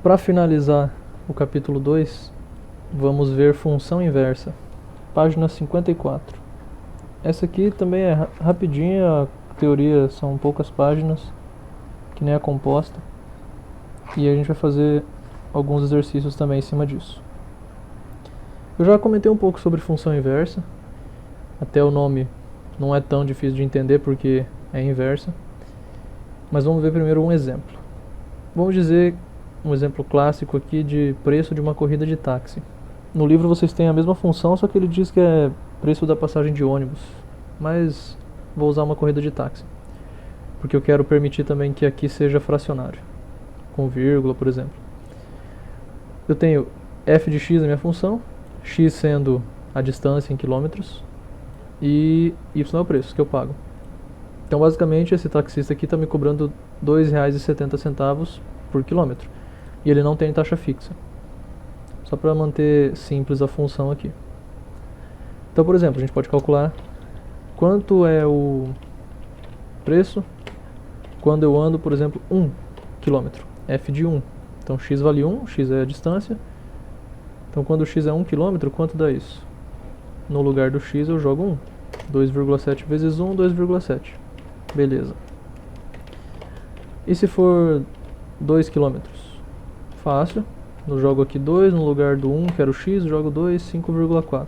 Para finalizar o capítulo 2, vamos ver função inversa, página 54. Essa aqui também é rapidinha, a teoria são poucas páginas, que nem a composta, e a gente vai fazer alguns exercícios também em cima disso. Eu já comentei um pouco sobre função inversa, até o nome não é tão difícil de entender porque é inversa, mas vamos ver primeiro um exemplo. Vamos dizer um exemplo clássico aqui de preço de uma corrida de táxi. No livro vocês têm a mesma função, só que ele diz que é preço da passagem de ônibus, mas vou usar uma corrida de táxi, porque eu quero permitir também que aqui seja fracionário, com vírgula, por exemplo. Eu tenho f de x na minha função, x sendo a distância em quilômetros, e y é o preço que eu pago. Então basicamente esse taxista aqui está me cobrando R$ 2,70 por quilômetro, e ele não tem taxa fixa. Só para manter simples a função aqui. Então, por exemplo, a gente pode calcular quanto é o preço quando eu ando, por exemplo, 1 km, f de 1. Então x vale 1, x é a distância. Então quando x é 1 km, quanto dá isso? No lugar do x eu jogo 1. 2,7 vezes 1, 2,7. Beleza. E se for 2 km? Fácil. Eu jogo aqui 2, no lugar do 1, que era o x, jogo 2, 5,4.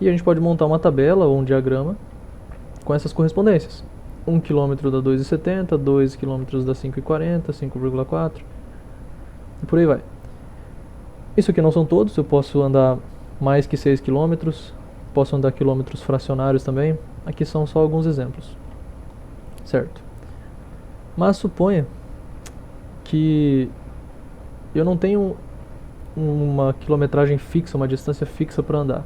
E a gente pode montar uma tabela ou um diagrama com essas correspondências. 1 km dá 2,70, 2 km dá 5,40, 5,4 e por aí vai. Isso aqui não são todos, eu posso andar mais que 6 km, posso andar quilômetros fracionários também. Aqui são só alguns exemplos, certo? Mas suponha que eu não tenho uma quilometragem fixa, uma distância fixa para andar.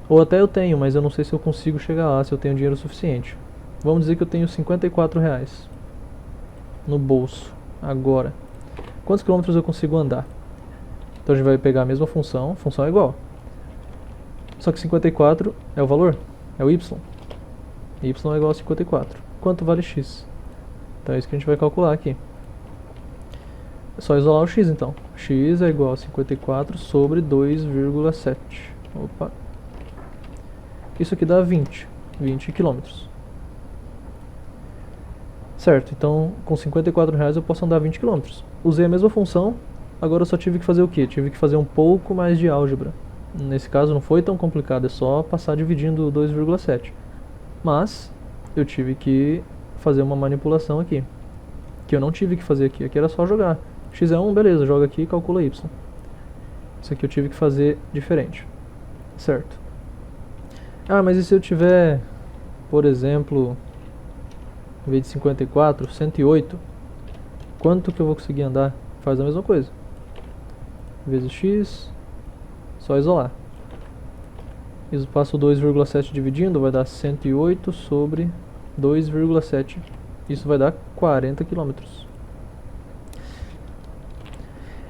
Ou até eu tenho, mas eu não sei se eu consigo chegar lá, se eu tenho dinheiro suficiente. Vamos dizer que eu tenho R$54 no bolso agora. Quantos quilômetros eu consigo andar? Então a gente vai pegar a mesma função é igual. Só que 54 é o valor, é o y. Y é igual a 54. Quanto vale x? Então é isso que a gente vai calcular aqui. É só isolar o x então. X é igual a 54 sobre 2,7. Opa. Isso aqui dá 20 km. Certo, então com R$54 eu posso andar 20 km. Usei a mesma função, agora eu só tive que fazer o quê? Tive que fazer um pouco mais de álgebra. Nesse caso não foi tão complicado, é só passar dividindo 2,7. Mas eu tive que fazer uma manipulação aqui, que eu não tive que fazer aqui era só jogar. X é 1, beleza, joga aqui e calcula y. Isso aqui eu tive que fazer diferente, certo? Ah, mas e se eu tiver, por exemplo, em vez de 54, 108, quanto que eu vou conseguir andar? Faz a mesma coisa. Vezes x, só isolar. Isso passo 2,7 dividindo, vai dar 108 sobre 2,7. Isso vai dar 40 km.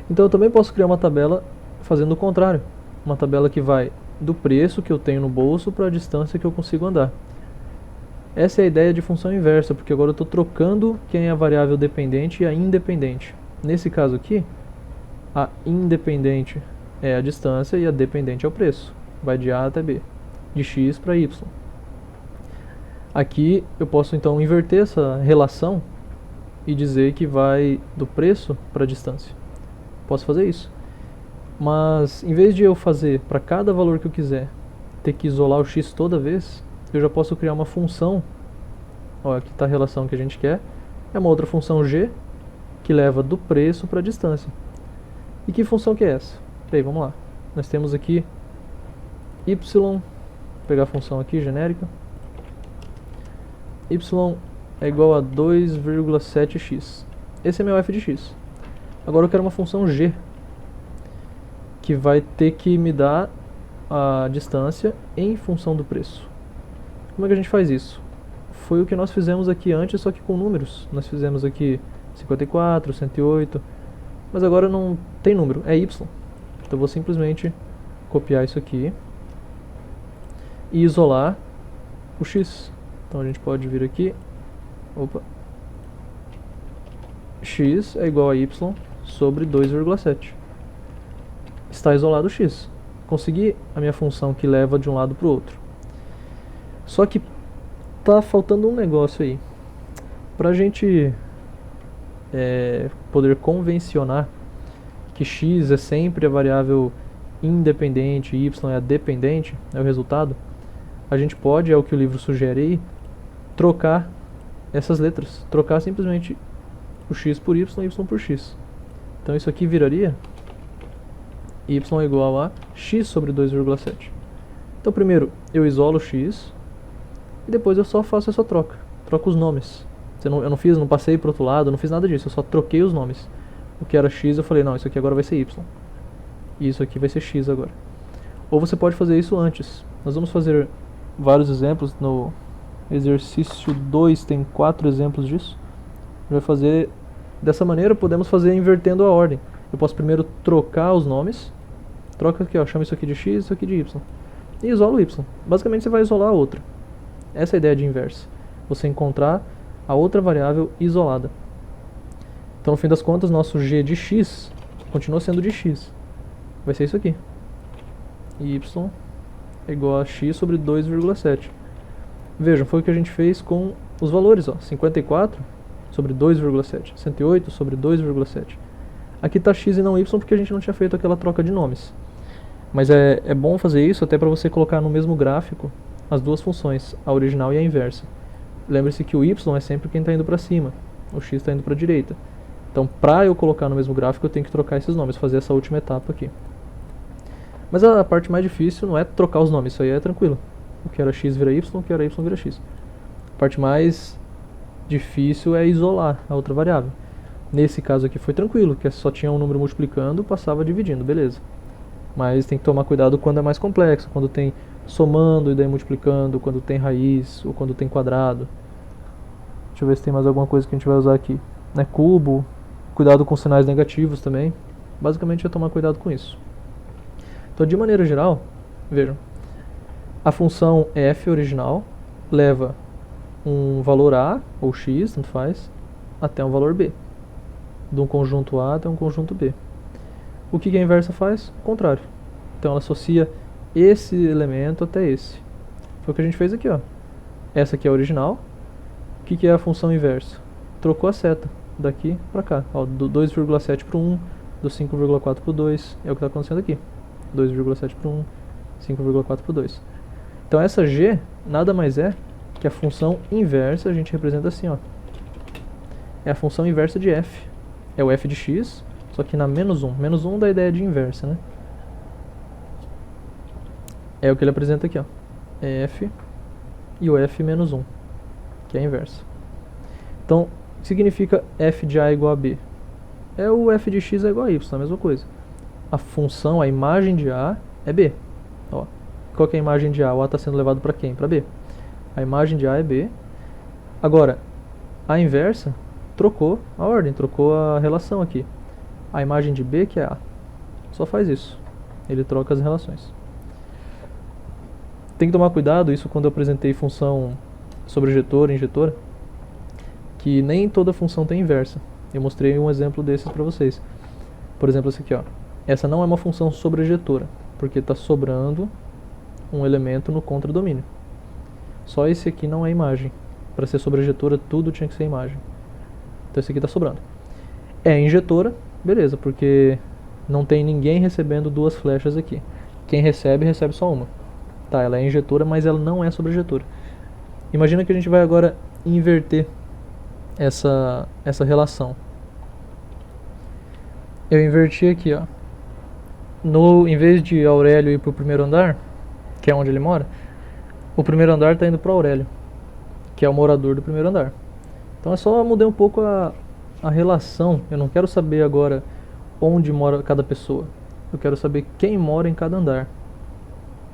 Então eu também posso criar uma tabela fazendo o contrário. Uma tabela que vai do preço que eu tenho no bolso para a distância que eu consigo andar. Essa é a ideia de função inversa, porque agora eu estou trocando quem é a variável dependente e a independente. Nesse caso aqui, a independente é a distância e a dependente é o preço. Vai de A até B, de x para y. Aqui eu posso então inverter essa relação e dizer que vai do preço para a distância. Posso fazer isso. Mas em vez de eu fazer para cada valor que eu quiser ter que isolar o x toda vez, eu já posso criar uma função. Ó, aqui está a relação que a gente quer. É uma outra função g que leva do preço para a distância. E que função que é essa? Bem, vamos lá. Nós temos aqui y, vou pegar a função aqui genérica. Y é igual a 2,7x. Esse é meu f de x. Agora eu quero uma função g que vai ter que me dar a distância em função do preço. Como é que a gente faz isso? Foi o que nós fizemos aqui antes, só que com números. Nós fizemos aqui 54, 108, mas agora não tem número, é y. Então eu vou simplesmente copiar isso aqui e isolar o x. Então a gente pode vir aqui, opa, x é igual a y sobre 2,7. Está isolado x. Consegui a minha função que leva de um lado para o outro. Só que tá faltando um negócio aí. Para a gente poder convencionar que x é sempre a variável independente, y é a dependente, é o resultado, a gente pode, é o que o livro sugere aí, trocar essas letras. Trocar simplesmente o x por y por x. Então isso aqui viraria y é igual a x sobre 2,7. Então primeiro eu isolo x e depois eu só faço essa troca. Troco os nomes. Eu não passei para o outro lado, não fiz nada disso, eu só troquei os nomes. O que era x eu falei, não, isso aqui agora vai ser y. E isso aqui vai ser x agora. Ou você pode fazer isso antes. Nós vamos fazer vários exemplos. No exercício 2 tem 4 exemplos disso. A gente vai fazer dessa maneira, podemos fazer invertendo a ordem. Eu posso primeiro trocar os nomes. Troca aqui, ó, chama isso aqui de x, isso aqui de y. E isola o y. Basicamente você vai isolar a outra. Essa é a ideia de inversa. Você encontrar a outra variável isolada. Então no fim das contas, nosso g de x continua sendo de x. Vai ser isso aqui. Y é igual a x sobre 2,7. Vejam, foi o que a gente fez com os valores, ó. 54 sobre 2,7. 108 sobre 2,7. Aqui está x e não y porque a gente não tinha feito aquela troca de nomes. Mas é bom fazer isso até para você colocar no mesmo gráfico as duas funções, a original e a inversa. Lembre-se que o y é sempre quem está indo para cima, o x está indo para a direita. Então, para eu colocar no mesmo gráfico, eu tenho que trocar esses nomes, fazer essa última etapa aqui. Mas a parte mais difícil não é trocar os nomes, isso aí é tranquilo. O que era x vira y, o que era y vira x. A parte mais difícil é isolar a outra variável. Nesse caso aqui foi tranquilo, que só tinha um número multiplicando, passava dividindo, beleza. Mas tem que tomar cuidado quando é mais complexo, quando tem somando e daí multiplicando, quando tem raiz ou quando tem quadrado. Deixa eu ver se tem mais alguma coisa que a gente vai usar aqui. Cubo, cuidado com sinais negativos também. Basicamente é tomar cuidado com isso. Então, de maneira geral, vejam, a função f original leva um valor a, ou x, tanto faz, até um valor b. De um conjunto a até um conjunto b. O que a inversa faz? O contrário. Então ela associa esse elemento até esse. Foi o que a gente fez aqui, ó. Essa aqui é a original. O que é a função inversa? Trocou a seta daqui para cá. Ó, do 2,7 para o 1, do 5,4 para o 2. É o que está acontecendo aqui. 2,7 para o 1, 5,4 para o 2. Então essa g nada mais é que a função inversa, a gente representa assim, ó. É a função inversa de f. É o f de x, só que na menos 1. Menos 1 dá a ideia de inversa, né? É o que ele apresenta aqui, ó. É f e o f menos 1, que é a inversa. Então, o que significa f de a igual a b? É o f de x é igual a y, a mesma coisa. A função, a imagem de a é b. Ó, qual que é a imagem de a? O a está sendo levado para quem? Para b. A imagem de a é b. Agora, a inversa trocou a ordem, trocou a relação aqui. A imagem de b que é a. Só faz isso. Ele troca as relações. Tem que tomar cuidado, isso quando eu apresentei função sobrejetora, injetora, que nem toda função tem inversa. Eu mostrei um exemplo desses para vocês. Por exemplo, esse aqui, ó. Essa não é uma função sobrejetora, porque está sobrando um elemento no contradomínio. Só esse aqui não é imagem. Para ser sobrejetora, tudo tinha que ser imagem. Então esse aqui está sobrando. É injetora, beleza, porque não tem ninguém recebendo duas flechas aqui. Quem recebe, recebe só uma. Tá, ela é injetora, mas ela não é sobrejetora. Imagina que a gente vai agora inverter essa relação. Eu inverti aqui, ó. Em vez de Aurélio ir para o primeiro andar, que é onde ele mora, o primeiro andar está indo para Aurélio, que é o morador do primeiro andar. Então é só mudar um pouco a relação. Eu não quero saber agora onde mora cada pessoa. Eu quero saber quem mora em cada andar.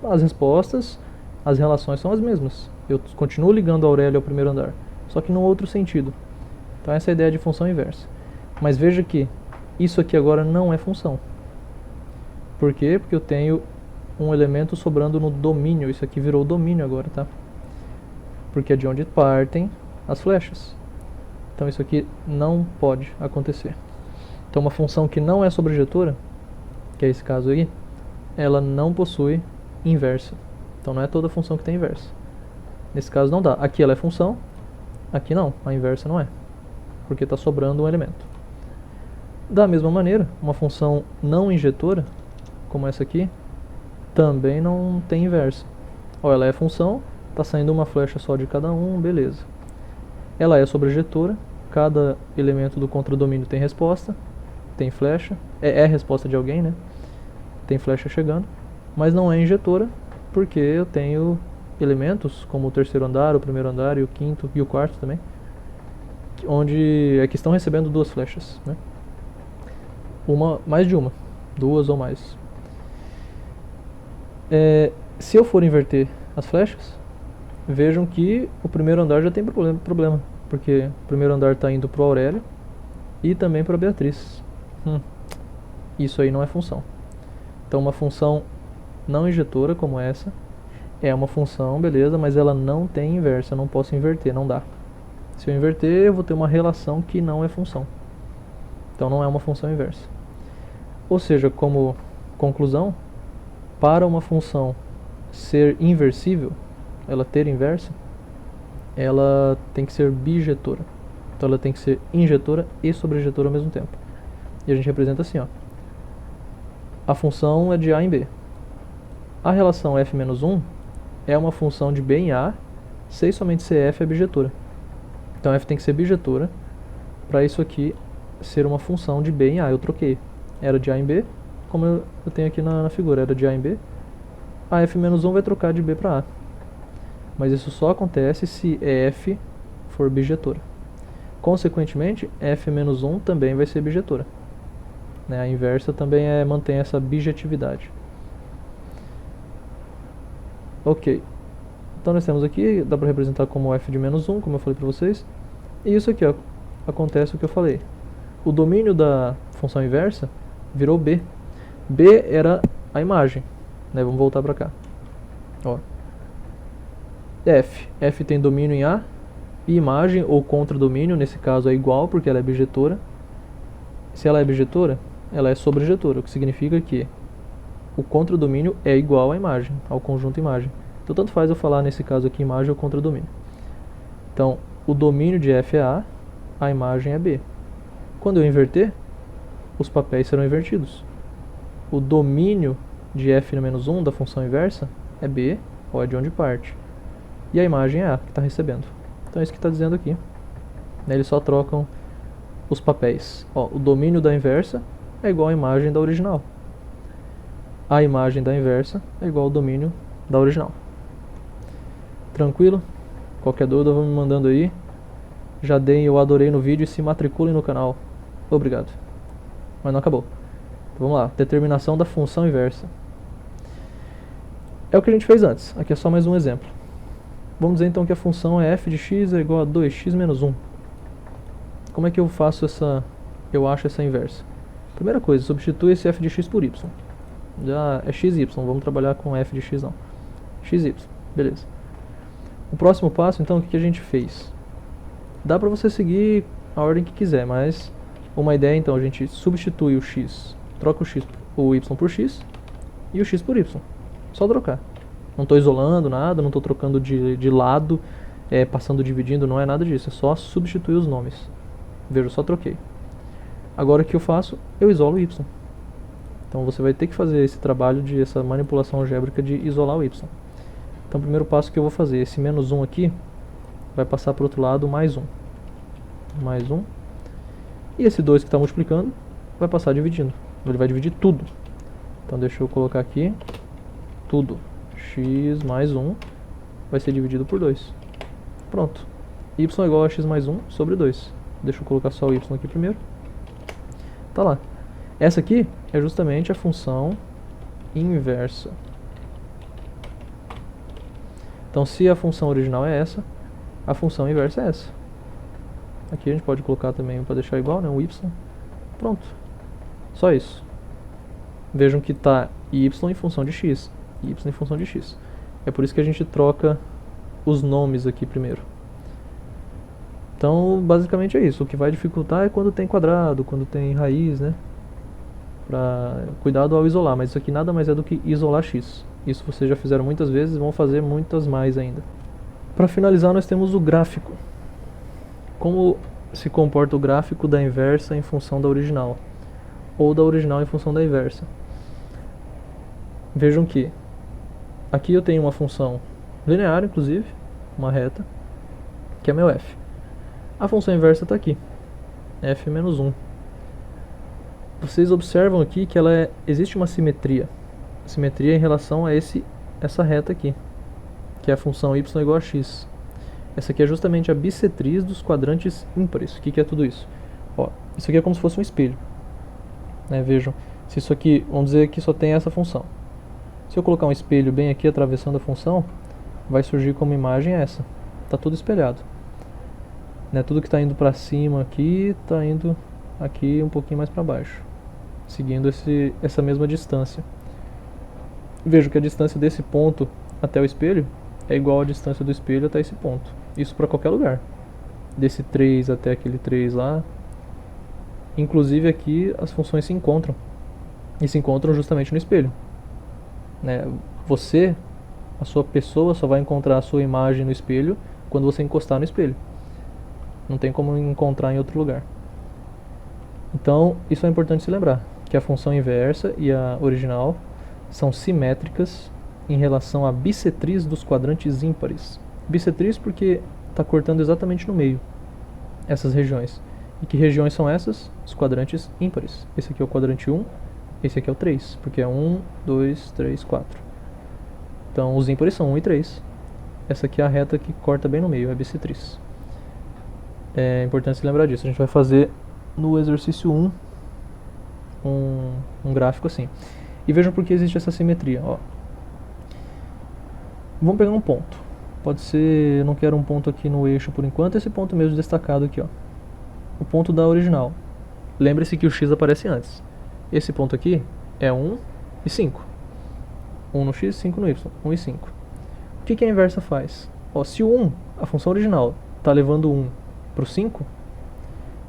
As respostas, as relações são as mesmas. Eu continuo ligando a Aurélio ao primeiro andar, só que num outro sentido. Então essa é a ideia de função inversa. Mas veja que isso aqui agora não é função. Por quê? Porque eu tenho um elemento sobrando no domínio. Isso aqui virou domínio agora, tá? Porque é de onde partem as flechas. Então isso aqui não pode acontecer. Então uma função que não é sobrejetora, que é esse caso aí, ela não possui inversa. Então não é toda função que tem inversa. Nesse caso não dá. Aqui ela é função, aqui não, a inversa não é, porque está sobrando um elemento. Da mesma maneira, uma função não injetora, como essa aqui, também não tem inversa. Ó, ela é função, está saindo uma flecha só de cada um, beleza. Ela é sobrejetora, cada elemento do contradomínio tem resposta, tem flecha, é resposta de alguém, né? Tem flecha chegando, mas não é injetora, porque eu tenho elementos como o terceiro andar, o primeiro andar e o quinto e o quarto também, onde é que estão recebendo duas flechas, né? Mais de uma, duas ou mais. Se eu for inverter as flechas, vejam que o primeiro andar já tem problema, porque o primeiro andar está indo para o Aurélio e também para a Beatriz. Isso aí não é função. Então uma função não injetora como essa é uma função, beleza, mas ela não tem inversa, eu não posso inverter, não dá. Se eu inverter, eu vou ter uma relação que não é função. Então não é uma função inversa. Ou seja, como conclusão, para uma função ser inversível, ela ter inversa, ela tem que ser bijetora. Então ela tem que ser injetora e sobrejetora ao mesmo tempo. E a gente representa assim, ó. A função é de A em B. A relação f-1 é uma função de B em A, se somente se f é bijetora. Então f tem que ser bijetora para isso aqui ser uma função de B em A. Eu troquei. Era de A em B, como eu tenho aqui na figura, era de A em B. A f-1 vai trocar de B para A. Mas isso só acontece se f for bijetora. Consequentemente, f-1 também vai ser bijetora. A inversa também mantém essa bijetividade. Ok. Então nós temos aqui, dá para representar como f de menos 1, como eu falei para vocês. E isso aqui, ó, acontece o que eu falei. O domínio da função inversa virou B. B era a imagem. Vamos voltar para cá. Ó. F tem domínio em A, e imagem ou contradomínio, nesse caso é igual, porque ela é bijetora. Se ela é bijetora, ela é sobrejetora, o que significa que o contradomínio é igual à imagem, ao conjunto imagem. Então tanto faz eu falar nesse caso aqui imagem ou contradomínio. Então o domínio de F é a imagem é B. Quando eu inverter, os papéis serão invertidos. O domínio de f-1 da função inversa é B, ou é de onde parte. E a imagem é A, que está recebendo. Então é isso que está dizendo aqui. Eles só trocam os papéis. Ó, o domínio da inversa é igual à imagem da original. A imagem da inversa é igual ao domínio da original. Tranquilo? Qualquer dúvida, vão me mandando aí. Já deem eu adorei no vídeo e se matriculem no canal. Obrigado. Mas não acabou. Então, vamos lá. Determinação da função inversa. É o que a gente fez antes. Aqui é só mais um exemplo. Vamos dizer então que a função é f de x é igual a 2x menos 1. Como é que eu faço eu acho essa inversa? Primeira coisa, substitui esse f de x por y. Já é xy, vamos trabalhar com f de x não. xy, beleza. O próximo passo, então, o que a gente fez? Dá pra você seguir a ordem que quiser, mas uma ideia, então, a gente substitui o x, troca o y por x e o x por y. Só trocar. Não estou isolando nada, não estou trocando de lado, passando dividindo, não é nada disso. É só substituir os nomes. Veja, eu só troquei. Agora o que eu faço? Eu isolo o y. Então você vai ter que fazer esse trabalho essa manipulação algébrica de isolar o y. Então o primeiro passo que eu vou fazer, esse menos 1 aqui, vai passar para o outro lado mais 1. Mais 1. E esse 2 que está multiplicando, vai passar dividindo. Ele vai dividir tudo. Então deixa eu colocar aqui, tudo. X mais 1 vai ser dividido por 2. Pronto. Y é igual a x mais 1 sobre 2. Deixa eu colocar só o y aqui primeiro. Tá lá. Essa aqui é justamente a função inversa. Então se a função original é essa, a função inversa é essa. Aqui a gente pode colocar também para deixar igual, né, o y. Pronto. Só isso. Vejam que está y em função de x. Y em função de x. É por isso que a gente troca os nomes aqui primeiro. Então, basicamente é isso. O que vai dificultar é quando tem quadrado, quando tem raiz, né? Cuidado ao isolar, mas isso aqui nada mais é do que isolar x. Isso vocês já fizeram muitas vezes e vão fazer muitas mais ainda. Para finalizar, nós temos o gráfico. Como se comporta o gráfico da inversa em função da original, ou da original em função da inversa. Vejam que aqui eu tenho uma função linear, inclusive, uma reta, que é meu f. A função inversa está aqui, f menos 1. Vocês observam aqui que existe uma simetria. Simetria em relação a essa reta aqui, que é a função y igual a x. Essa aqui é justamente a bissetriz dos quadrantes ímpares. O que é tudo isso? Ó, isso aqui é como se fosse um espelho. Né, vejam, se isso aqui, vamos dizer que só tem essa função. Se eu colocar um espelho bem aqui atravessando a função, vai surgir como imagem essa. Está tudo espelhado. Né, tudo que está indo para cima aqui, está indo aqui um pouquinho mais para baixo, seguindo essa mesma distância. Vejo que a distância desse ponto até o espelho é igual à distância do espelho até esse ponto. Isso para qualquer lugar. Desse 3 até aquele 3 lá. Inclusive aqui as funções se encontram. E se encontram justamente no espelho. Né? Você, a sua pessoa, só vai encontrar a sua imagem no espelho quando você encostar no espelho. Não tem como encontrar em outro lugar. Então, isso é importante se lembrar, que a função inversa e a original são simétricas em relação à bissetriz dos quadrantes ímpares. Bissetriz porque está cortando exatamente no meio essas regiões. E que regiões são essas? Os quadrantes ímpares. Esse aqui é o quadrante 1, esse aqui é o 3, porque é 1, 2, 3, 4. Então, os ímpares são 1 e 3. Essa aqui é a reta que corta bem no meio, é a bissetriz. É importante se lembrar disso. A gente vai fazer no exercício 1 um gráfico assim. E vejam por que existe essa simetria. Ó. Vamos pegar um ponto. Pode ser, eu não quero um ponto aqui no eixo por enquanto, esse ponto mesmo destacado aqui. Ó. O ponto da original. Lembre-se que o x aparece antes. Esse ponto aqui é 1 e 5. 1 no x, 5 no y. 1 e 5. O que a inversa faz? Ó, se o 1, a função original, está levando 1 para o 5,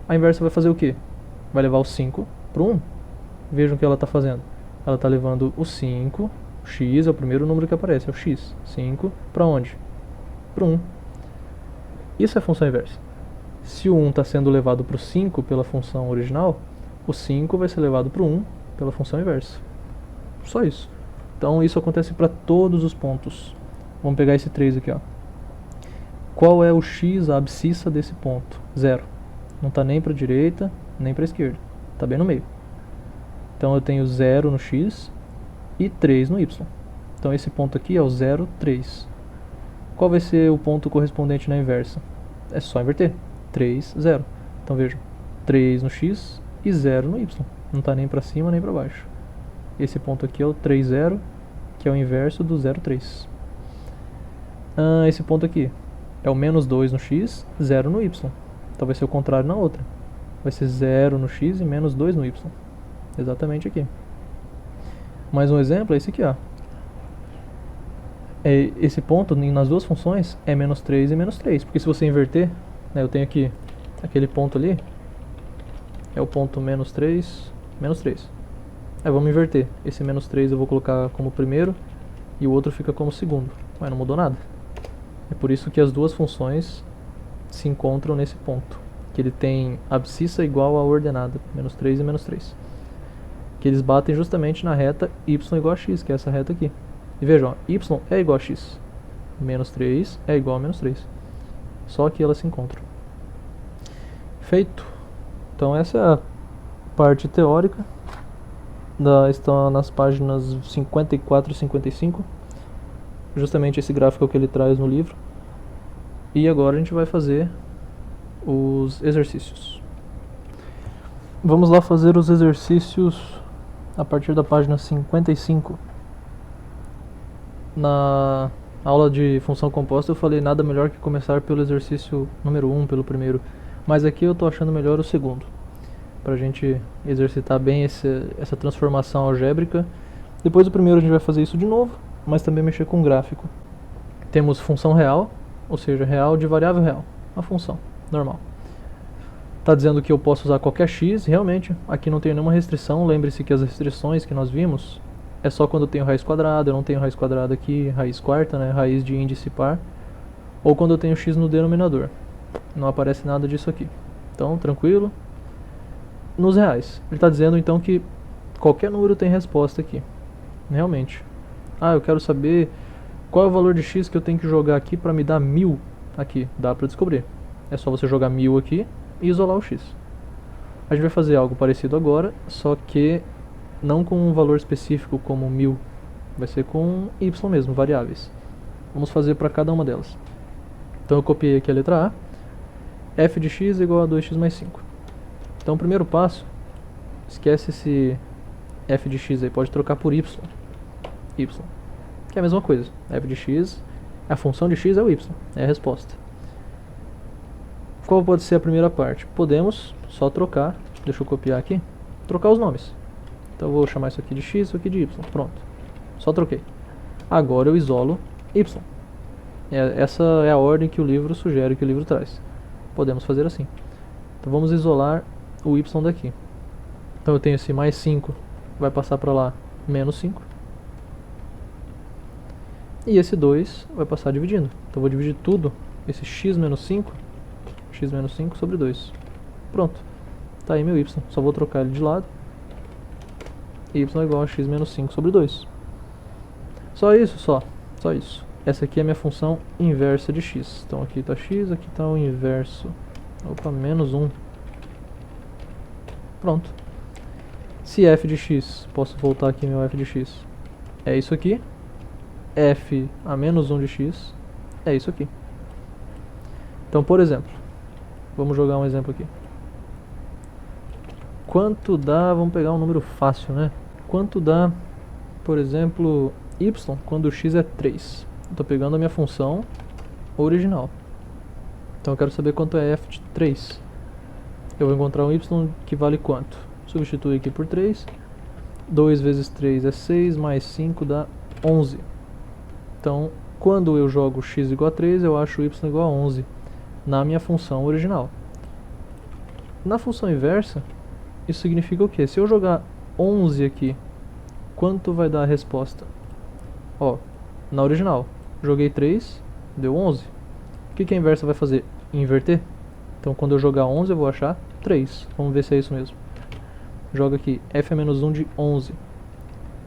a inversa vai fazer o quê? Vai levar o 5 para o 1. Vejam o que ela está fazendo. Ela está levando o 5, o x é o primeiro número que aparece, é o x. 5 para onde? Para o 1. Isso é a função inversa. Se o 1 está sendo levado para o 5 pela função original, o 5 vai ser levado para o 1 pela função inversa. Só isso. Então isso acontece para todos os pontos. Vamos pegar esse 3 aqui. Ó. Qual é o x, a abscissa desse ponto? 0. Não está nem para a direita, nem para a esquerda. Está bem no meio. Então eu tenho 0 no x e 3 no y. Então esse ponto aqui é o 0, 3. Qual vai ser o ponto correspondente na inversa? É só inverter. 3, 0. Então vejam, 3 no x e 0 no y. Não está nem para cima nem para baixo. Esse ponto aqui é o 3, 0, que é o inverso do 0, 3. Esse ponto aqui é o menos 2 no x, 0 no y. Então vai ser o contrário na outra. Vai ser 0 no x e menos 2 no y. Exatamente aqui. Mais um exemplo é esse aqui, ó. Esse ponto nas duas funções é menos 3 e menos 3. Porque se você inverter, né, eu tenho aqui aquele ponto ali, é o ponto menos 3, menos 3. Vamos inverter. Esse menos 3 eu vou colocar como primeiro e o outro fica como segundo. Mas não mudou nada. É por isso que as duas funções se encontram nesse ponto. Que ele tem abscissa igual a ordenada, menos 3 e menos 3. Que eles batem justamente na reta y igual a x, que é essa reta aqui. E vejam, ó, y é igual a x. Menos 3 é igual a menos 3. Só que elas se encontram. Feito. Então essa é a parte teórica. Estão nas páginas 54 e 55. Justamente esse gráfico que ele traz no livro. E agora a gente vai fazer os exercícios. Vamos lá fazer os exercícios a partir da página 55. Na aula de função composta eu falei nada melhor que começar pelo exercício número 1, pelo primeiro. Mas aqui eu estou achando melhor o segundo, para a gente exercitar bem essa transformação algébrica. Depois do primeiro a gente vai fazer isso de novo, mas também mexer com gráfico. Temos função real, ou seja, real de variável real, uma função. normal. Está dizendo que eu posso usar qualquer x, realmente, aqui não tem nenhuma restrição. Lembre-se que as restrições que nós vimos é só quando eu tenho raiz quadrada, eu não tenho raiz quadrada aqui, raiz quarta, né, raiz de índice par, ou quando eu tenho x no denominador. Não aparece nada disso aqui. Então, tranquilo. Nos reais, ele está dizendo então que qualquer número tem resposta aqui, realmente. Ah, eu quero saber qual é o valor de x que eu tenho que jogar aqui para me dar 1000 aqui, dá para descobrir. É só você jogar 1000 aqui e isolar o x. A gente vai fazer algo parecido agora, só que não com um valor específico como 1000, vai ser com y mesmo, variáveis. Vamos fazer para cada uma delas. Então eu copiei aqui a letra A, f de x igual a 2x mais 5. Então o primeiro passo, esquece esse f de x aí, pode trocar por y, que é a mesma coisa. F de x, a função de x é o y, é a resposta. Qual pode ser a primeira parte? Podemos só trocar, deixa eu copiar aqui, trocar os nomes. Então eu vou chamar isso aqui de x, isso aqui de y, pronto. Só troquei. Agora eu isolo y. Essa é a ordem que o livro sugere, que o livro traz. Podemos fazer assim. Então vamos isolar o y daqui. Então eu tenho esse mais 5, vai passar para lá menos 5. E esse 2 vai passar dividindo. Então eu vou dividir tudo, esse x menos 5 sobre 2. Pronto. Tá aí meu y. Só vou trocar ele de lado. Y é igual a x menos 5 sobre 2. Só isso, só isso. Essa aqui é a minha função inversa de x. Então aqui está x, aqui está o inverso. Opa, menos 1. Pronto. Se f de x, posso voltar aqui meu f de x, é isso aqui. F a menos 1 de x é isso aqui. Então, por exemplo, vamos jogar um exemplo aqui. Quanto dá, vamos pegar um número fácil, né? Quanto dá, por exemplo, y quando x é 3? Estou pegando a minha função original. Então eu quero saber quanto é f de 3. Eu vou encontrar um y que vale quanto? Substitui aqui por 3. 2 vezes 3 é 6, mais 5 dá 11. Então, quando eu jogo x igual a 3, eu acho y igual a 11 na minha função original. Na função inversa, isso significa o quê? Se eu jogar 11 aqui, quanto vai dar a resposta? Ó, na original, joguei 3, deu 11. O que a inversa vai fazer? Inverter. Então, quando eu jogar 11, eu vou achar 3. Vamos ver se é isso mesmo. Joga aqui, f é menos 1 de 11.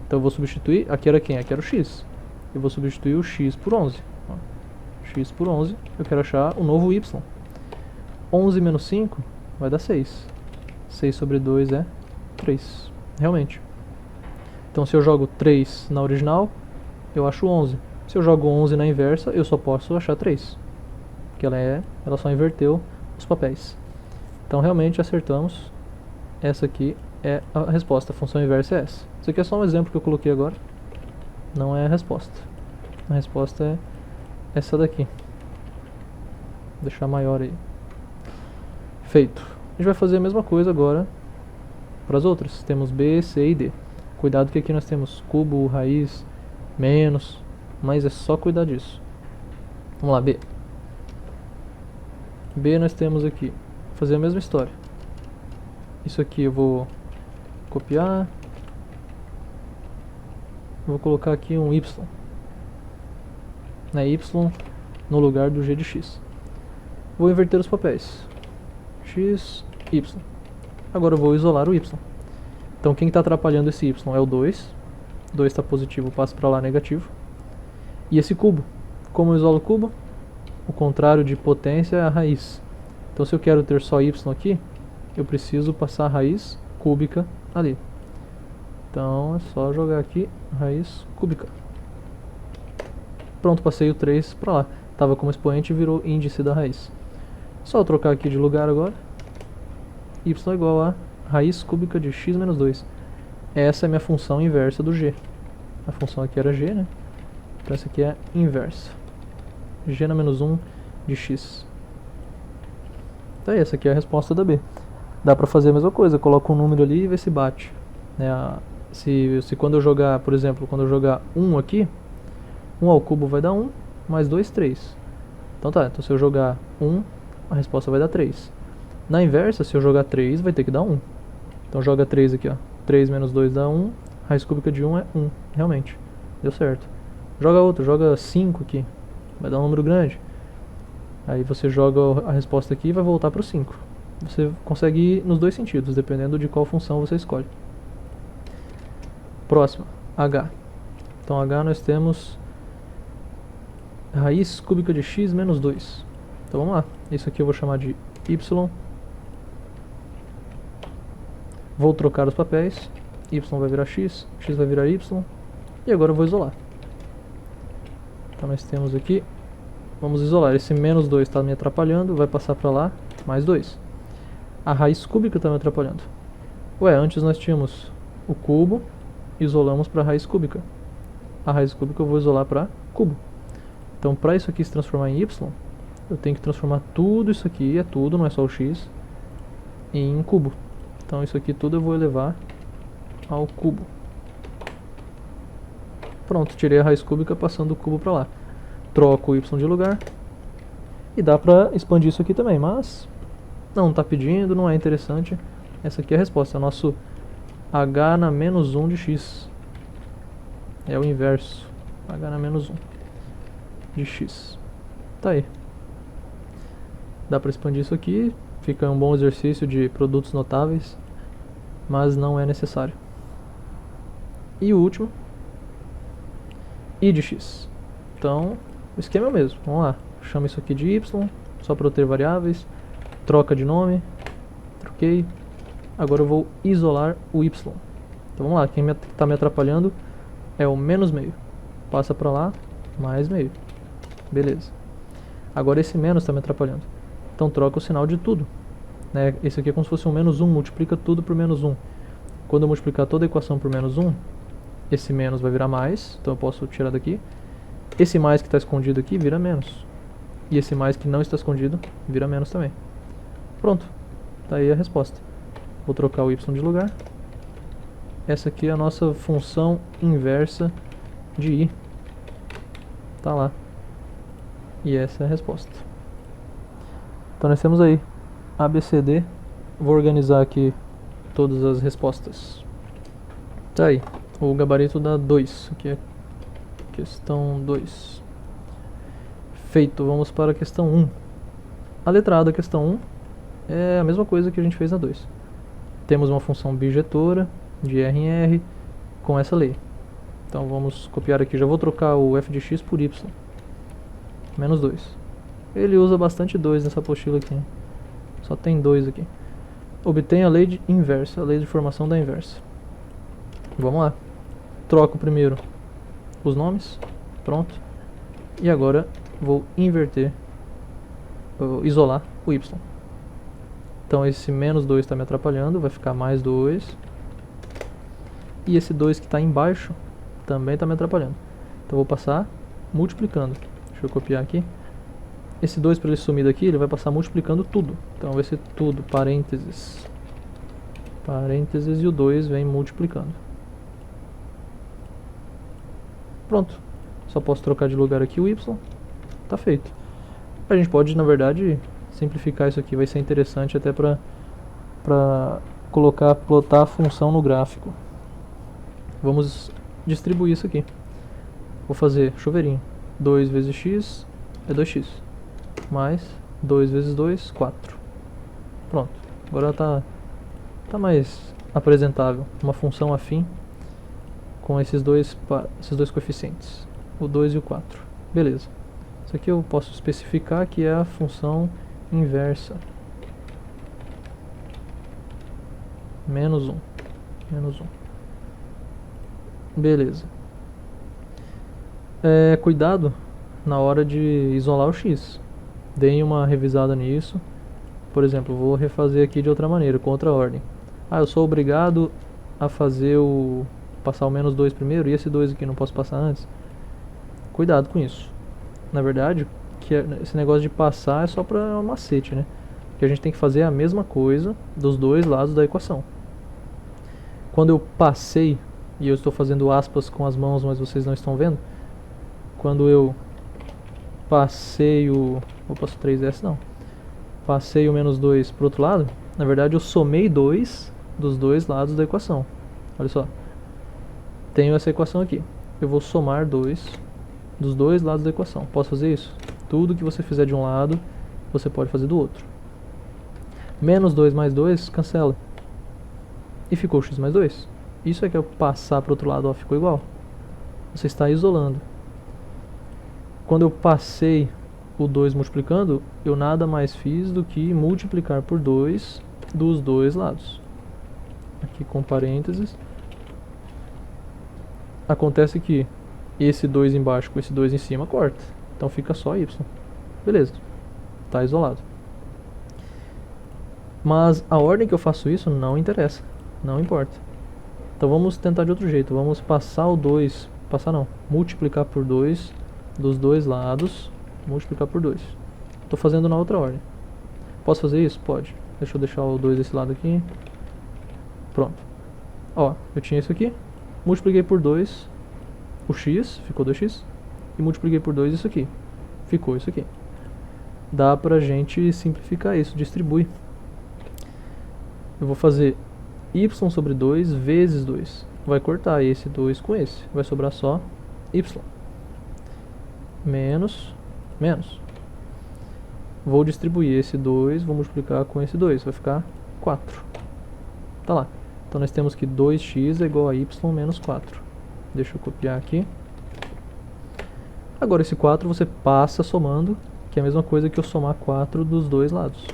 Então, eu vou substituir, aqui era quem? Aqui era o x. Eu vou substituir o x por 11. Ó, x por 11, eu quero achar o novo y. 11 menos 5 vai dar 6. 6 sobre 2 é 3. Realmente. Então, se eu jogo 3 na original, eu acho 11. Se eu jogo 11 na inversa, eu só posso achar 3. Porque ela só inverteu os papéis. Então, realmente acertamos. Essa aqui é a resposta. A função inversa é essa. Isso aqui é só um exemplo que eu coloquei agora. Não é a resposta. A resposta é essa daqui. Vou deixar maior aí. Feito. A gente vai fazer a mesma coisa agora para as outras. Temos B, C e D. Cuidado que aqui nós temos cubo, raiz, menos, mas é só cuidar disso. Vamos lá, B. B nós temos aqui. Vou fazer a mesma história. Isso aqui eu vou copiar. Vou colocar aqui um y. Y no lugar do g de x. Vou inverter os papéis. X, y. Agora eu vou isolar o y. Então quem está atrapalhando esse y é o 2. 2 está positivo, passa para lá negativo. E esse cubo. Como eu isolo o cubo? O contrário de potência é a raiz. Então se eu quero ter só y aqui, eu preciso passar a raiz cúbica ali. Então é só jogar aqui raiz cúbica. Pronto, passei o 3 para lá. Estava como expoente e virou índice da raiz. Só trocar aqui de lugar agora. Y é igual a raiz cúbica de x menos 2. Essa é a minha função inversa do g. A função aqui era g, né? Então essa aqui é a inversa. G na menos 1 de x. Então essa aqui é a resposta da B. Dá pra fazer a mesma coisa, coloca um número ali e vê se bate. Se quando eu jogar, por exemplo, quando eu jogar 1 aqui, 1 ao cubo vai dar 1, mais 2, 3. Então tá, então se eu jogar 1 a resposta vai dar 3. Na inversa, se eu jogar 3, vai ter que dar 1. Então joga 3 aqui, ó. 3 menos 2 dá 1. Raiz cúbica de 1 é 1. Realmente, deu certo. Joga outro, joga 5 aqui. Vai dar um número grande. Aí você joga a resposta aqui e vai voltar para o 5. Você consegue ir nos dois sentidos, dependendo de qual função você escolhe. Próxima, h. Então h nós temos raiz cúbica de x menos 2. Então vamos lá. Isso aqui eu vou chamar de y. Vou trocar os papéis. Y vai virar x, x vai virar y. E agora eu vou isolar. Então nós temos aqui, vamos isolar. Esse menos 2 está me atrapalhando, vai passar para lá, mais 2. A raiz cúbica está me atrapalhando. Ué, antes nós tínhamos o cubo, isolamos para a raiz cúbica. A raiz cúbica eu vou isolar para cubo. Então para isso aqui se transformar em y, eu tenho que transformar tudo isso aqui, é tudo, não é só o x, em cubo. Então isso aqui tudo eu vou elevar ao cubo. Pronto, tirei a raiz cúbica passando o cubo para lá. Troco o y de lugar. E dá para expandir isso aqui também, mas não está pedindo, não é interessante. Essa aqui é a resposta, é o nosso h na menos 1 de x. É o inverso, h na menos 1 de x. Tá aí. Dá para expandir isso aqui, fica um bom exercício de produtos notáveis, mas não é necessário. E o último, i de x. Então, o esquema é o mesmo. Vamos lá, chama isso aqui de y, só para eu ter variáveis, troca de nome, troquei. Agora eu vou isolar o y. Então vamos lá, quem está me atrapalhando é o menos meio. Passa para lá, mais meio. Beleza. Agora esse menos está me atrapalhando. Então troca o sinal de tudo. Né? Esse aqui é como se fosse um menos 1, multiplica tudo por menos 1. Quando eu multiplicar toda a equação por menos 1, esse menos vai virar mais, então eu posso tirar daqui. Esse mais que está escondido aqui vira menos. E esse mais que não está escondido vira menos também. Pronto, tá aí a resposta. Vou trocar o y de lugar. Essa aqui é a nossa função inversa de i. Tá lá. E essa é a resposta. Então nós temos aí ABCD. Vou organizar aqui todas as respostas. Tá aí. O gabarito dá 2. Aqui é questão 2. Feito. Vamos para a questão 1. A letra A da questão 1 é a mesma coisa que a gente fez na 2. Temos uma função bijetora de R em R com essa lei. Então vamos copiar aqui. Já vou trocar o f de x por y. Menos 2. Ele usa bastante 2 nessa apostila aqui. Só tem 2 aqui. Obtenha a lei de inversa, a lei de formação da inversa. Vamos lá. Troco primeiro os nomes. Pronto. E agora vou inverter, vou isolar o y. Então esse menos 2 está me atrapalhando, vai ficar mais 2. E esse 2 que está embaixo também está me atrapalhando. Então vou passar multiplicando. Deixa eu copiar aqui. Esse 2 para ele sumir daqui, ele vai passar multiplicando tudo. Então vai ser tudo, parênteses. Parênteses e o 2 vem multiplicando. Pronto. Só posso trocar de lugar aqui o y. Tá feito. A gente pode, na verdade, simplificar isso aqui. Vai ser interessante até para plotar a função no gráfico. Vamos distribuir isso aqui. Vou fazer chuveirinho. 2 vezes x é 2x. Mais 2 vezes 2, 4. Pronto. Agora tá mais apresentável. Uma função afim com esses dois coeficientes. O 2 e o 4. Beleza. Isso aqui eu posso especificar que é a função inversa. Menos 1. Menos 1. Beleza. Cuidado na hora de isolar o x. Deem uma revisada nisso. Por exemplo, vou refazer aqui de outra maneira, com outra ordem. Eu sou obrigado a passar o menos 2 primeiro, e esse 2 aqui não posso passar antes. Cuidado com isso. Na verdade, esse negócio de passar é só para um macete, né? Que a gente tem que fazer a mesma coisa dos dois lados da equação. Quando eu passei, e eu estou fazendo aspas com as mãos, mas vocês não estão vendo. Quando eu passei vou passar 3S não. passei o menos 2 para o outro lado, na verdade eu somei 2 dos dois lados da equação. Olha só, tenho essa equação aqui, eu vou somar 2 dos dois lados da equação. Posso fazer isso? Tudo que você fizer de um lado, você pode fazer do outro. Menos 2 mais 2, cancela. E ficou x mais 2. Isso é que eu passar para o outro lado, ó, ficou igual. Você está isolando. Quando eu passei o 2 multiplicando, eu nada mais fiz do que multiplicar por 2 dos dois lados. Aqui com parênteses. Acontece que esse 2 embaixo com esse 2 em cima corta. Então fica só y. Beleza. Está isolado. Mas a ordem que eu faço isso não interessa. Não importa. Então vamos tentar de outro jeito. Vamos passar o 2. Passar não. Multiplicar por 2 dos dois lados. Multiplicar por 2. Estou fazendo na outra ordem. Posso fazer isso? Pode. Deixa eu deixar o 2 desse lado aqui. Pronto. Ó, eu tinha isso aqui. Multipliquei por 2 o x, ficou 2x. E multipliquei por 2 isso aqui. Ficou isso aqui. Dá pra gente simplificar isso. Distribui. Eu vou fazer y sobre 2 vezes 2. Vai cortar esse 2 com esse. Vai sobrar só y. Menos. Vou distribuir esse 2, vou multiplicar com esse 2. Vai ficar 4. Tá lá. Então nós temos que 2x é igual a y menos 4. Deixa eu copiar aqui. Agora esse 4 você passa somando, que é a mesma coisa que eu somar 4 dos dois lados.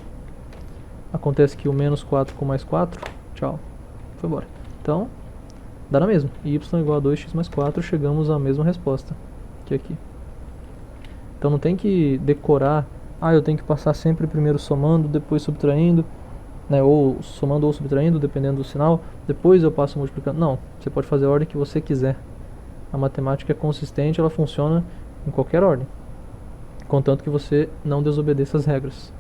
Acontece que o menos 4 com mais 4, tchau, foi embora. Então, dá na mesma. Y igual a 2x mais 4, chegamos à mesma resposta que aqui. Então não tem que decorar, eu tenho que passar sempre primeiro somando, depois subtraindo, né, ou somando ou subtraindo, dependendo do sinal, depois eu passo multiplicando. Não, você pode fazer a ordem que você quiser. A matemática é consistente, ela funciona em qualquer ordem, contanto que você não desobedeça as regras.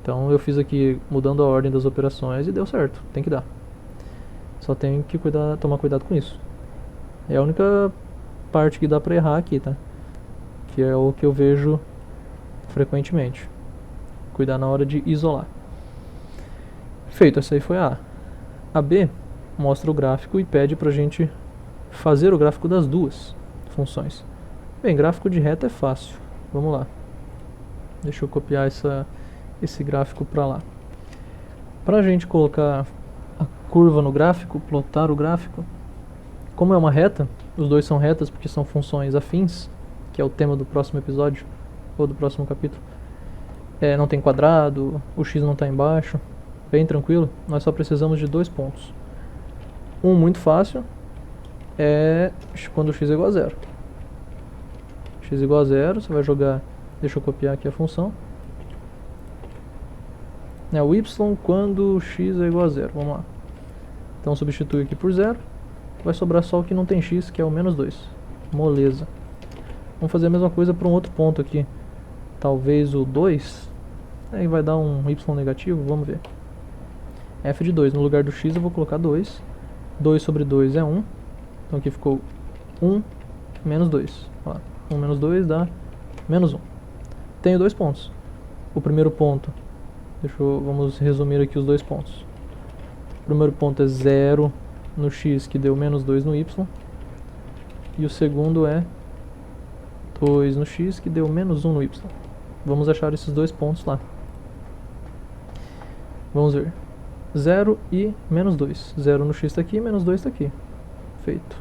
Então eu fiz aqui mudando a ordem das operações e deu certo, tem que dar. Só tem que tomar cuidado com isso. É a única parte que dá pra errar aqui, tá? Que é o que eu vejo frequentemente. Cuidar na hora de isolar. Feito, essa aí foi a A. A B mostra o gráfico e pede pra gente fazer o gráfico das duas funções. Bem, gráfico de reta é fácil. Vamos lá. Deixa eu copiar esse gráfico para lá. Para a gente colocar a curva no gráfico, plotar o gráfico, como é uma reta, os dois são retas porque são funções afins, que é o tema do próximo episódio, ou do próximo capítulo. Não tem quadrado, o x não está embaixo, bem tranquilo, nós só precisamos de 2 pontos. Um muito fácil é quando x é igual a 0. X igual a 0, você vai jogar, deixa eu copiar aqui a função. O y quando x é igual a 0, vamos lá. Então substitui aqui por 0, vai sobrar só o que não tem x, que é o menos 2. Moleza. Vamos fazer a mesma coisa para um outro ponto aqui. Talvez o 2, aí vai dar um y negativo, vamos ver. F de 2, no lugar do x eu vou colocar 2. 2 sobre 2 é 1, então aqui ficou 1 menos 2. Olha lá. 1 menos 2 dá menos 1. Tenho 2 pontos. O primeiro ponto, vamos resumir aqui os 2 pontos. O primeiro ponto é 0 no x, que deu menos 2 no y. E o segundo é 2 no x, que deu menos 1 no y. Vamos achar esses 2 pontos lá. Vamos ver. 0 e menos 2. 0 no x está aqui, menos 2 está aqui. Feito.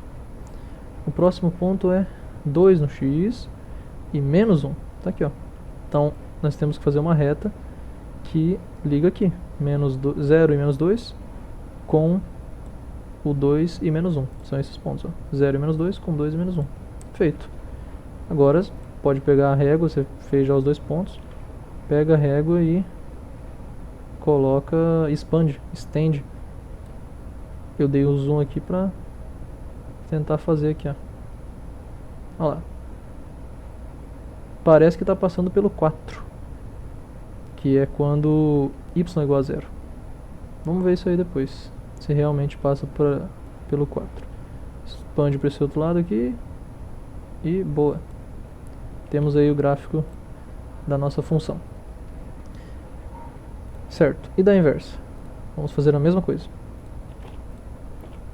O próximo ponto é 2 no x e menos 1. Está aqui, ó. Então, nós temos que fazer uma reta que liga aqui. 0 e menos 2 com o 2 e menos 1. São esses pontos, ó. 0 e menos 2 com 2 e menos 1. Feito. Agora, pode pegar a régua, você fez já os 2 pontos. Pega a régua e coloca, estende. Eu dei o zoom aqui pra tentar fazer aqui, ó. Olha lá. Parece que está passando pelo 4, que é quando y é igual a 0. Vamos ver isso aí depois, se realmente passa pelo 4. Expande para esse outro lado aqui e boa. Temos aí o gráfico da nossa função. Certo, e da inversa? Vamos fazer a mesma coisa.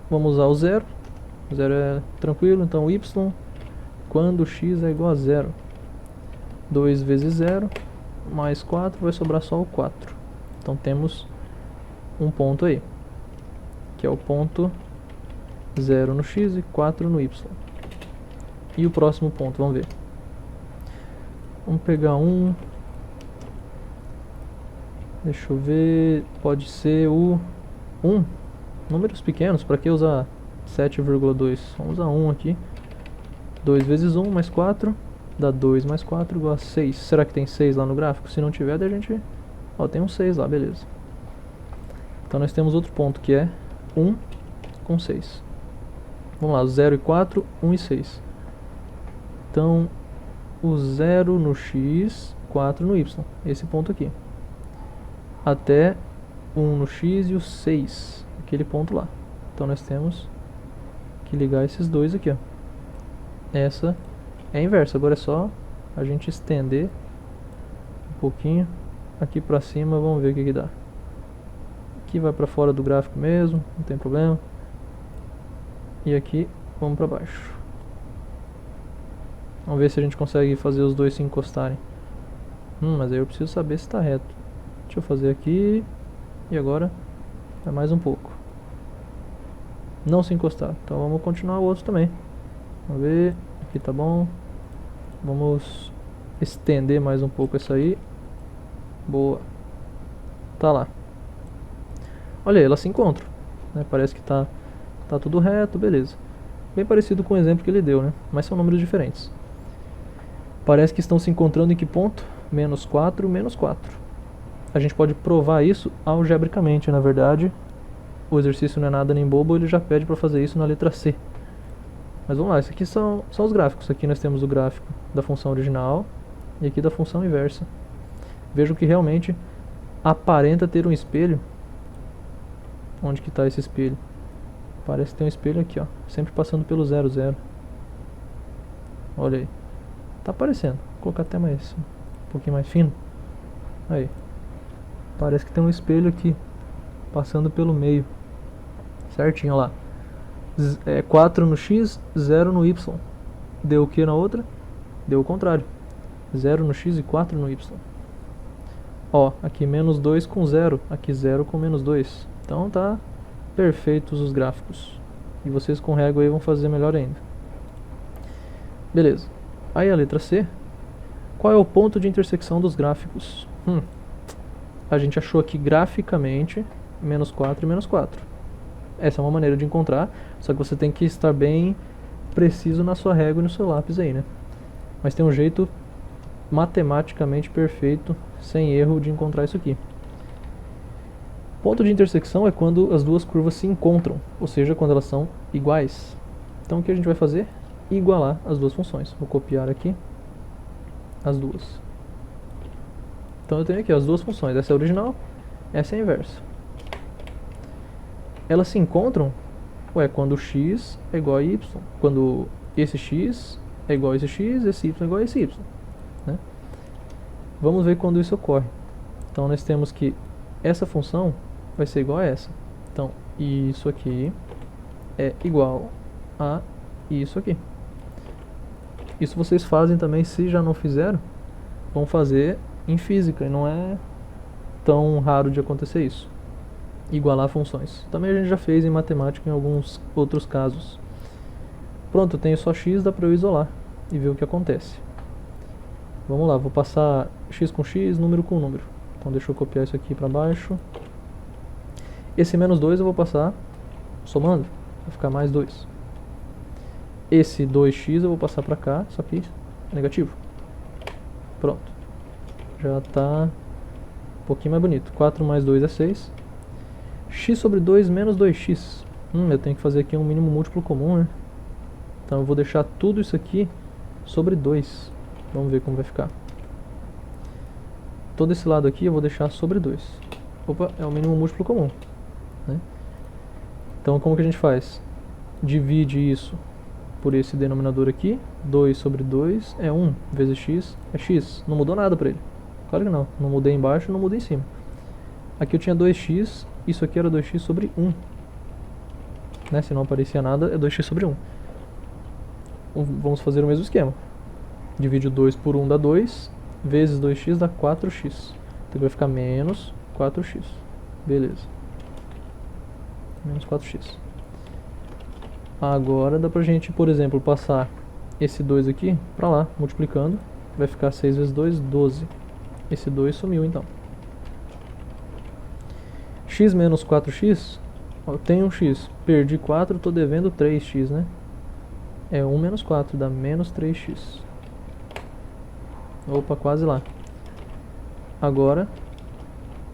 Vamos usar o zero. O zero é tranquilo, então y quando x é igual a zero. 2 vezes 0 mais 4 vai sobrar só o 4. Então temos um ponto aí, que é o ponto 0 no x e 4 no y. E o próximo ponto, vamos ver. Vamos pegar um. Deixa eu ver. Pode ser o 1. Números pequenos, para que usar 7,2? Vamos usar 1 aqui. 2 vezes 1 mais 4 dá 2 mais 4 igual a 6. Será que tem 6 lá no gráfico? Se não tiver, daí a gente... Ó, tem um 6 lá, beleza. Então nós temos outro ponto que é 1 com 6. Vamos lá, 0 e 4, 1 e 6. Então, o 0 no x, 4 no y. Esse ponto aqui. Até 1 no x e o 6. Aquele ponto lá. Então nós temos que ligar esses dois aqui, ó. Essa é a inversa. Agora é só a gente estender um pouquinho aqui pra cima. Vamos ver o que dá. Aqui vai pra fora do gráfico mesmo, não tem problema. E aqui vamos pra baixo. Vamos ver se a gente consegue fazer os dois se encostarem. Mas aí eu preciso saber se está reto. Deixa eu fazer aqui. E agora é mais um pouco. Não se encostar. Então vamos continuar o outro também. Vamos ver. Aqui tá bom. Vamos estender mais um pouco essa aí. Boa. Tá lá. Olha aí, elas se encontram, né? Parece que tá tudo reto, beleza. Bem parecido com o exemplo que ele deu, né? Mas são números diferentes. Parece que estão se encontrando em que ponto? Menos 4, menos 4. A gente pode provar isso algebricamente, na verdade. O exercício não é nada nem bobo, ele já pede para fazer isso na letra C. Mas vamos lá, esses aqui são os gráficos. Aqui nós temos o gráfico da função original e aqui da função inversa. Vejam que realmente aparenta ter um espelho. Onde que está esse espelho? Parece ter um espelho aqui, ó, sempre passando pelo 0, 0. Olha aí. Tá aparecendo. Vou colocar até mais, um pouquinho mais fino. Aí. Parece que tem um espelho aqui, passando pelo meio. Certinho, ó lá. 4 no x, 0 no y. Deu o que na outra? Deu o contrário. 0 no x e 4 no y. Ó, aqui menos 2 com 0. Aqui 0 com menos 2. Então tá perfeitos os gráficos. E vocês com régua aí vão fazer melhor ainda. Beleza. Aí a letra C. Qual é o ponto de intersecção dos gráficos? A gente achou aqui graficamente menos 4 e menos 4. Essa é uma maneira de encontrar, só que você tem que estar bem preciso na sua régua e no seu lápis aí, né? Mas tem um jeito matematicamente perfeito, sem erro, de encontrar isso aqui. Ponto de intersecção é quando as duas curvas se encontram, ou seja, quando elas são iguais. Então o que a gente vai fazer? Igualar as duas funções. Vou copiar aqui as duas. Então eu tenho aqui as duas funções, essa é a original, essa é a inversa. Elas se encontram, quando x é igual a y, quando esse x é igual a esse x, esse y é igual a esse y, né? Vamos ver quando isso ocorre. Então nós temos que essa função vai ser igual a essa. Então isso aqui é igual a isso aqui. Isso vocês fazem também, se já não fizeram, vão fazer em física, e não é tão raro de acontecer isso. Igualar funções. Também a gente já fez em matemática em alguns outros casos. Pronto, eu tenho só x, dá para eu isolar e ver o que acontece. Vamos lá, vou passar x com x, número com número. Então deixa eu copiar isso aqui para baixo. Esse menos 2 eu vou passar somando, vai ficar mais 2. Esse 2x eu vou passar para cá, só que negativo. Pronto. Já está um pouquinho mais bonito. 4 mais 2 é 6. X sobre 2 menos 2x. Eu tenho que fazer aqui um mínimo múltiplo comum, né? Então eu vou deixar tudo isso aqui sobre 2. Vamos ver como vai ficar. Todo esse lado aqui eu vou deixar sobre 2. Opa, é o mínimo múltiplo comum, né? Então como que a gente faz? Divide isso por esse denominador aqui. 2 sobre 2 é 1 vezes x é x. Não mudou nada para ele. Claro que não. Não mudei embaixo, não mudei em cima. Aqui eu tinha 2x, isso aqui era 2x sobre 1. Né? Se não aparecia nada, é 2x sobre 1. Vamos fazer o mesmo esquema. Divide o 2 por 1 dá 2, vezes 2x dá 4x. Então vai ficar menos 4x. Beleza. Menos 4x. Agora dá pra gente, por exemplo, passar esse 2 aqui pra lá, multiplicando. Vai ficar 6 vezes 2, 12. Esse 2 sumiu então. X menos 4x, eu tenho um x, perdi 4, tô devendo 3x, né? É 1 menos 4, dá menos 3x. Opa, quase lá. Agora,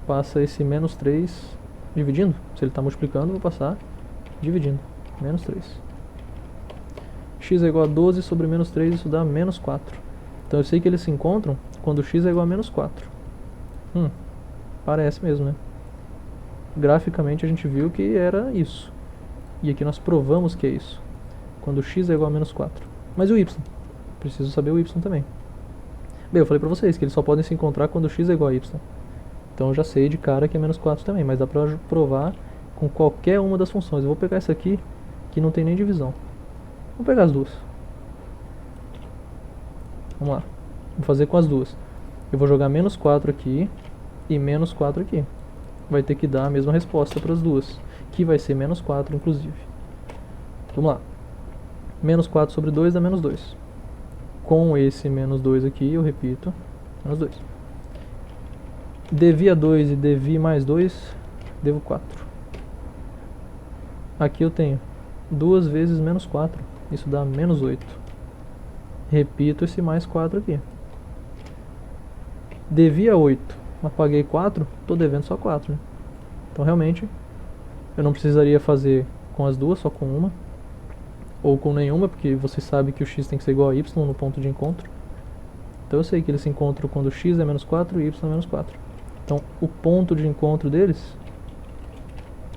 passa esse menos 3 dividindo. Se ele está multiplicando, vou passar dividindo. Menos 3. X é igual a 12 sobre menos 3, isso dá menos 4. Então eu sei que eles se encontram quando x é igual a menos 4. Parece mesmo, né? Graficamente a gente viu que era isso. E aqui nós provamos que é isso. Quando x é igual a menos 4. Mas e o y? Preciso saber o y também. Bem, eu falei pra vocês que eles só podem se encontrar quando x é igual a y. Então eu já sei de cara que é menos 4 também, mas dá pra provar com qualquer uma das funções. Eu vou pegar essa aqui, que não tem nem divisão. Vou pegar as duas. Vamos lá. Vou fazer com as duas. Eu vou jogar menos 4 aqui e menos 4 aqui. Vai ter que dar a mesma resposta para as duas, que vai ser menos 4 inclusive. Vamos lá. Menos 4 sobre 2 dá menos 2. Com esse menos 2 aqui, eu repito, menos 2. Devia 2 e devi mais 2, devo 4. Aqui eu tenho 2 vezes menos 4, isso dá menos 8. Repito esse mais 4 aqui. Devia 8, mas paguei 4, estou devendo só 4. Né? Então realmente, eu não precisaria fazer com as duas, só com uma. Ou com nenhuma, porque você sabe que o x tem que ser igual a y no ponto de encontro. Então eu sei que eles se encontram quando x é menos 4 e y é menos 4. Então o ponto de encontro deles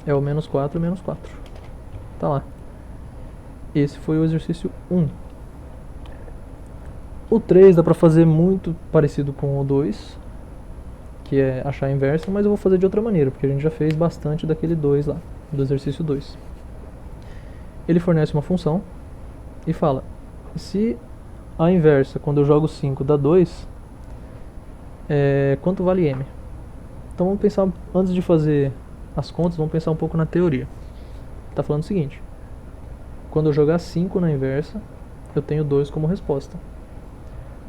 é o menos 4 e menos 4. Tá lá. Esse foi o exercício 1. O 3 dá pra fazer muito parecido com o 2, que é achar a inversa, mas eu vou fazer de outra maneira, porque a gente já fez bastante daquele 2 lá, do exercício 2. Ele fornece uma função e fala, se a inversa, quando eu jogo 5, dá 2, quanto vale m? Então vamos pensar, antes de fazer as contas, vamos pensar um pouco na teoria. Está falando o seguinte, quando eu jogar 5 na inversa, eu tenho 2 como resposta.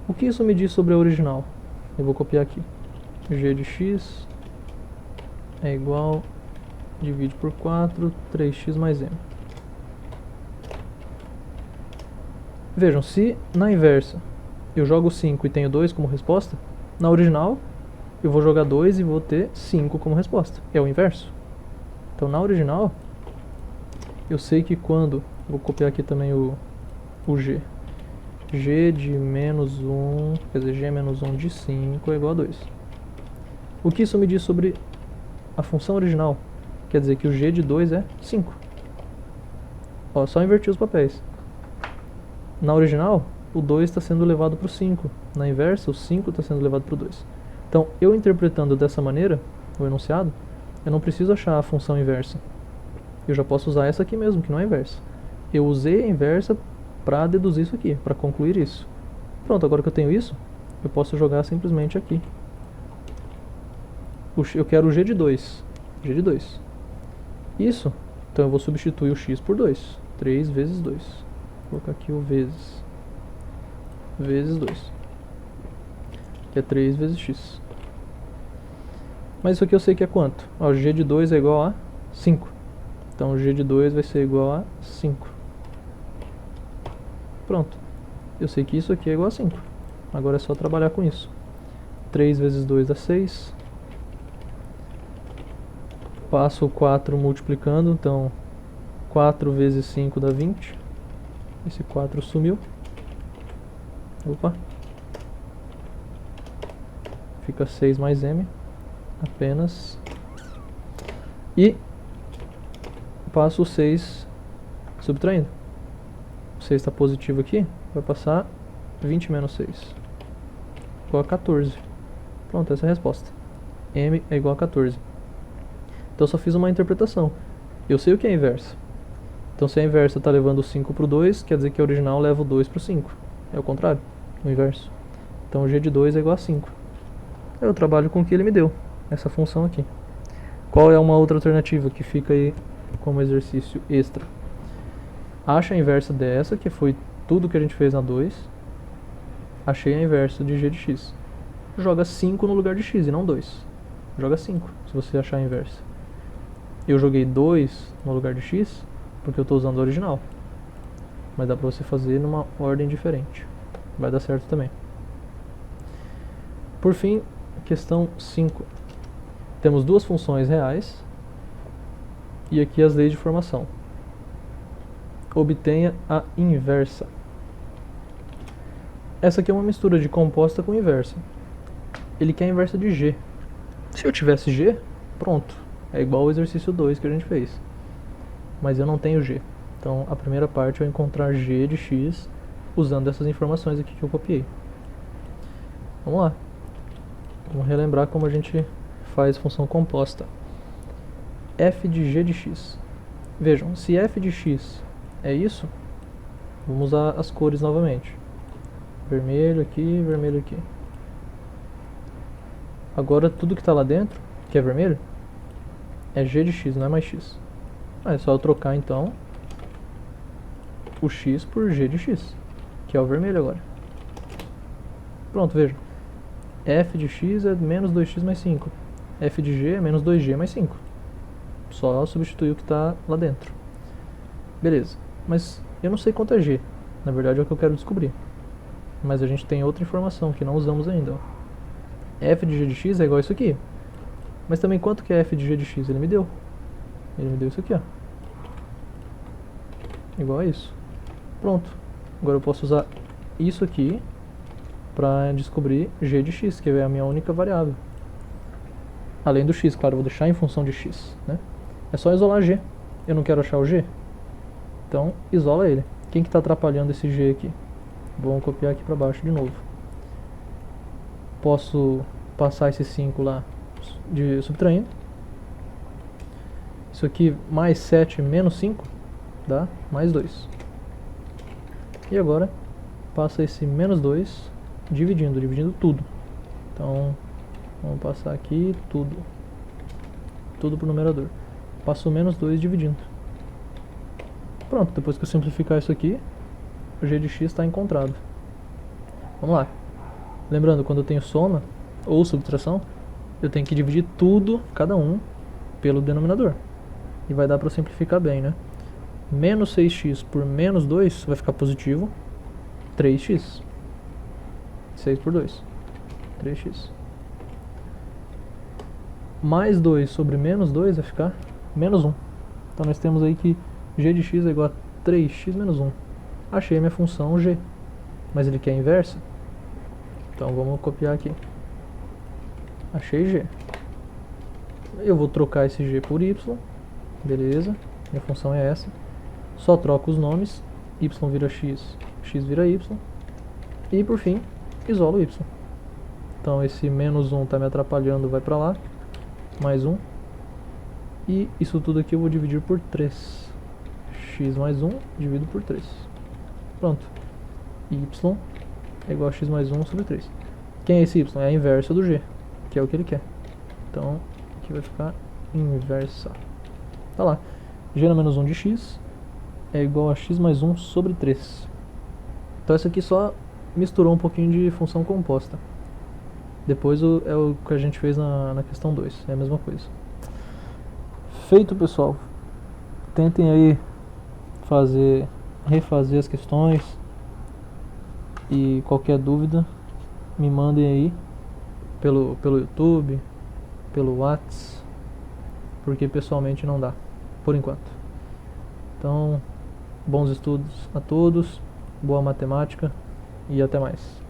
O que isso me diz sobre a original? Eu vou copiar aqui. G de x é igual, divide por 4, 3x mais m. Vejam, se na inversa eu jogo 5 e tenho 2 como resposta, na original eu vou jogar 2 e vou ter 5 como resposta. É o inverso. Então na original, eu sei que quando... Vou copiar aqui também o g. G de menos 1, quer dizer, g menos 1 de 5 é igual a 2. O que isso me diz sobre a função original? Quer dizer que o g de 2 é 5. Ó, só inverti os papéis. Na original, o 2 está sendo levado para o 5. Na inversa, o 5 está sendo levado para o 2. Então, eu interpretando dessa maneira, o enunciado, eu não preciso achar a função inversa. Eu já posso usar essa aqui mesmo, que não é inversa. Eu usei a inversa para deduzir isso aqui, para concluir isso. Pronto, agora que eu tenho isso, eu posso jogar simplesmente aqui. Eu quero o g de 2. G de 2. Isso, então eu vou substituir o x por 2. 3 vezes 2. Vou colocar aqui o vezes 2, que é 3 vezes x. Mas isso aqui eu sei que é quanto? Ó, g de 2 é igual a 5. Então g de 2 vai ser igual a 5. Pronto. Eu sei que isso aqui é igual a 5. Agora é só trabalhar com isso. 3 vezes 2 dá 6. Passo o 4 multiplicando, então 4 vezes 5 dá 20. Esse 4 sumiu. Opa. Fica 6 mais m. Apenas. E passo o 6 subtraindo. O 6 está positivo aqui. Vai passar 20 menos 6. Igual a 14. Pronto, essa é a resposta. M é igual a 14. Então eu só fiz uma interpretação. Eu sei o que é a inversa. Então se a inversa está levando o 5 para o 2, quer dizer que a original leva o 2 para o 5. É o contrário, o inverso. Então g de 2 é igual a 5. Eu trabalho com o que ele me deu, essa função aqui. Qual é uma outra alternativa que fica aí como exercício extra? Acha a inversa dessa, que foi tudo que a gente fez na 2. Achei a inversa de g de x. Joga 5 no lugar de x e não 2. Joga 5, se você achar a inversa. Eu joguei 2 no lugar de x, porque eu estou usando o original. Mas dá para você fazer numa ordem diferente. Vai dar certo também. Por fim, questão 5. Temos duas funções reais. E aqui as leis de formação. Obtenha a inversa. Essa aqui é uma mistura de composta com inversa. Ele quer a inversa de g. Se eu tivesse g, pronto. É igual ao exercício 2 que a gente fez. Mas eu não tenho g. Então a primeira parte é encontrar g de x usando essas informações aqui que eu copiei. Vamos lá. Vamos relembrar como a gente faz função composta. F de g de x. Vejam, se f de x é isso, vamos usar as cores novamente. Vermelho aqui, vermelho aqui. Agora tudo que está lá dentro, que é vermelho, é g de x, não é mais x. É só eu trocar então o x por g de x, que é o vermelho agora. Pronto, vejam. F de x é menos 2x mais 5. F de g é menos 2g mais 5. Só substituir o que está lá dentro. Beleza. Mas eu não sei quanto é g. Na verdade é o que eu quero descobrir. Mas a gente tem outra informação que não usamos ainda. F de g de x é igual a isso aqui. Mas também quanto que é f de g de x? Ele me deu. Ele me deu isso aqui, ó. Igual a isso. Pronto. Agora eu posso usar isso aqui para descobrir g de x, que é a minha única variável. Além do x, claro, eu vou deixar em função de x, né? É só isolar g. Eu não quero achar o g. Então, isola ele. Quem que está atrapalhando esse g aqui? Vamos copiar aqui para baixo de novo. Posso passar esse 5 lá subtraindo. Isso aqui mais 7 menos 5 dá mais 2. E agora passa esse menos 2 dividindo tudo. Então vamos passar aqui tudo para o numerador. Passo o menos 2 dividindo. Pronto, depois que eu simplificar isso aqui, o g de x está encontrado. Vamos lá. Lembrando, quando eu tenho soma ou subtração, eu tenho que dividir tudo, cada um, pelo denominador. E vai dar para simplificar bem, né? Menos 6x por menos 2 vai ficar positivo 3x. 6 por 2. 3x. Mais 2 sobre menos 2 vai ficar menos 1. Então nós temos aí que g de x é igual a 3x menos 1. Achei a minha função g. Mas ele quer a inversa? Então vamos copiar aqui. Achei g. Eu vou trocar esse g por y. Beleza. Minha função é essa. Só troco os nomes. Y vira x, x vira y. E por fim, isolo y. Então esse menos 1 está me atrapalhando, vai para lá. Mais 1. E isso tudo aqui eu vou dividir por 3. X mais 1 divido por 3. Pronto. Y é igual a x mais 1 sobre 3. Quem é esse y? É a inversa do g, que é o que ele quer. Então aqui vai ficar inversa. Tá lá. G na menos 1 de x é igual a x mais 1 sobre 3. Então essa aqui só misturou um pouquinho de função composta. Depois é o que a gente fez na questão 2. É a mesma coisa. Feito, pessoal. Tentem aí refazer as questões. E qualquer dúvida, me mandem aí pelo YouTube, pelo WhatsApp, porque pessoalmente não dá, por enquanto. Então, bons estudos a todos, boa matemática e até mais.